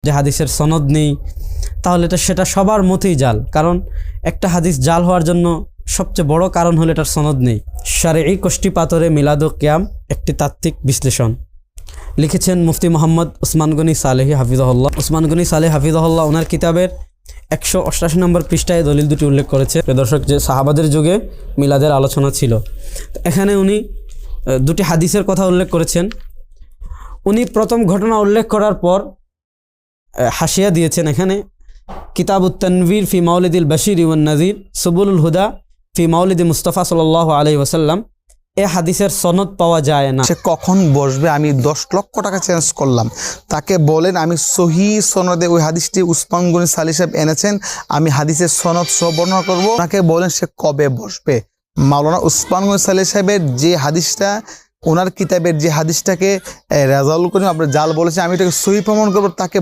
যে হাদিসের সনদ নেই, তাহলে সেটা সবার মতেই জাল। কারণ একটা হাদিস জাল হওয়ার জন্য সবচেয়ে বড় কারণ হলো এটার সনদ নেই। শারঈ কষ্টি পাথরে মিলাদ ও কিয়াম একটি তাত্ত্বিক বিশ্লেষণ, লিখেছেন মুফতি মোহাম্মদ উসমান গনি সালেহি হাফিজাহুল্লাহ। উসমান গনি সালেহ হাফিজাহুল্লাহ ওনার কিতাবের 188 নম্বর পৃষ্ঠায় দলিল দুটি উল্লেখ করেছে। দর্শক, যে সাহাবাদের যুগে মিলাদের আলোচনা ছিল, এখানে উনি দুটি হাদিসের কথা উল্লেখ করেছেন। উনি প্রথম ঘটনা উল্লেখ করার পর হাসিয়া দিয়েছেন এখানে, কিতাবুত তানভীর ফি মাউলিদিল বাশির ওয়ান নাযির সুবুলুল হুদা ফি মাউলিদি মুস্তাফা সাল্লাল্লাহু আলাইহি ওয়াসাল্লাম, এ হাদিসের সনদ পাওয়া যায় না। সে কখন বসবে? আমি 10 লক্ষ টাকা চেঞ্জ করলাম, তাকে বলেন আমি সহি সনদে ওই হাদিসটি উসমান গনি সালেহ সাহেব এনেছেন, আমি হাদিসের সনদ সহ বর্ণনা করব। তাকে বলেন সে কবে বসবে। মাওলানা উসমান গনি সালেহ সাহেবের যে হাদিসটা, ওনার কিতাবের যে হাদিসটাকে রেজাউল করিম আপনার জাল বলেছে, আমি এটাকে সহি প্রমাণ করবো, তাকে